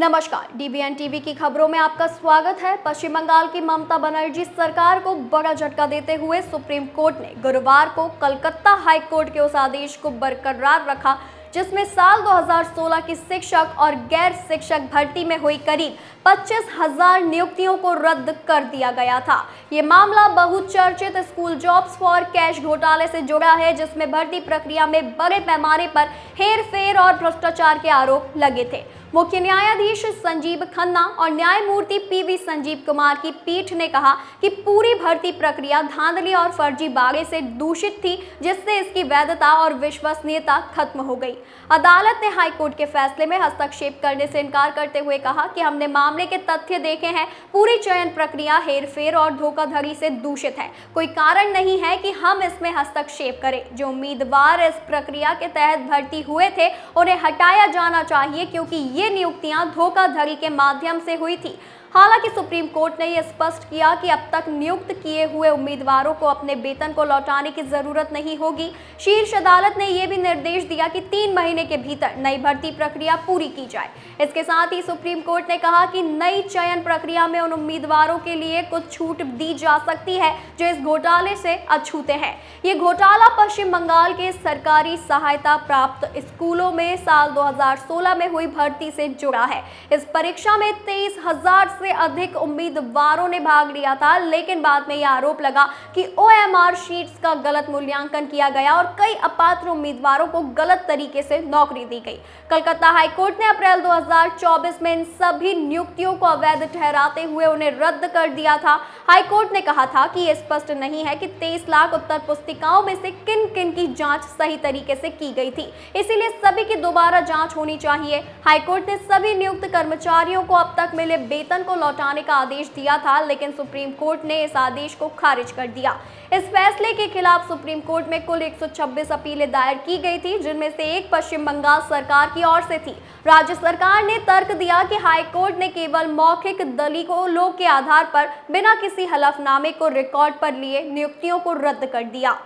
नमस्कार, डीवीएन टीवी की खबरों में आपका स्वागत है। पश्चिम बंगाल की ममता बनर्जी सरकार को बड़ा झटका देते हुए सुप्रीम कोर्ट ने गुरुवार को कलकत्ता हाई कोर्ट के उस आदेश को बरकरार रखा जिसमें साल 2016 की शिक्षक और गैर शिक्षक भर्ती में हुई करीब 25,000 नियुक्तियों को रद्द कर दिया गया था। ये मामला बहुचर्चित स्कूल जॉब्स फॉर कैश घोटाले से जुड़ा है, जिसमें भर्ती प्रक्रिया में बड़े पैमाने पर हेरफेर और भ्रष्टाचार के आरोप लगे थे। मुख्य न्यायाधीश संजीव खन्ना और न्यायमूर्ति पीवी संजीव कुमार की पीठ ने कहा कि पूरी भर्ती प्रक्रिया धांधली और फर्जीवाड़े से दूषित थी, जिससे इसकी वैधता और विश्वसनीयता खत्म हो गई। अदालत ने हाईकोर्ट के फैसले में हस्तक्षेप करने से इनकार करते हुए कहा कि हमने मामले के तथ्य देखे हैं। पूरी चयन प्रक्रिया हेरफेर और धोखाधड़ी से दूषित है। कोई कारण नहीं है कि हम इसमें हस्तक्षेप करें। जो उम्मीदवार इस प्रक्रिया के तहत भर्ती हुए थे उन्हें हटाया जाना चाहिए, क्योंकि ये नियुक्तियां धोखाधड़ी के माध्यम से हुई थी। हालांकि सुप्रीम कोर्ट ने यह स्पष्ट किया कि अब तक नियुक्त किए हुए उम्मीदवारों को अपने वेतन को लौटाने की जरूरत नहीं होगी। शीर्ष अदालत ने यह भी निर्देश दिया कि 3 महीने के भीतर नई भर्ती प्रक्रिया पूरी की जाए। इसके साथ ही सुप्रीम कोर्ट ने कहा कि नई चयन प्रक्रिया में उन उम्मीदवारों के लिए कुछ छूट दी जा सकती है जो इस घोटाले से अछूते हैं। ये घोटाला पश्चिम बंगाल के सरकारी सहायता प्राप्त स्कूलों में साल 2016 में हुई भर्ती से जुड़ा है। इस परीक्षा में 23,000 से अधिक उम्मीदवारों ने भाग लिया था, लेकिन बाद में यह आरोप लगा कि ओएमआर शीट्स का गलत मूल्यांकन किया गया और कई अपात्र उम्मीदवारों को गलत तरीके से नौकरी दी गई। कलकत्ता हाईकोर्ट ने अप्रैल 2024 में इन सभी नियुक्तियों को अवैध ठहराते हुए उन्हें रद्द कर दिया था। हाईकोर्ट ने कहा था कि यह स्पष्ट नहीं है कि 23 लाख उत्तर पुस्तिकाओं में से किन किन की जांच सही तरीके से की गई थी, इसीलिए सभी की दोबारा जांच होनी चाहिए। हाईकोर्ट ने सभी नियुक्त कर्मचारियों को अब तक मिले वेतन को लौटाने का आदेश दिया था, लेकिन सुप्रीम कोर्ट ने इस आदेश को खारिज कर दिया। इस फैसले के खिलाफ सुप्रीम कोर्ट में कुल 126 अपीलें दायर की गई थी, जिनमें से एक पश्चिम बंगाल सरकार की ओर से थी। राज्य सरकार ने तर्क दिया कि हाईकोर्ट ने केवल मौखिक दलीलों के आधार पर बिना किसी हलफनामे को रिकॉर्ड पर लिए नियुक्तियों को रद्द कर दिया।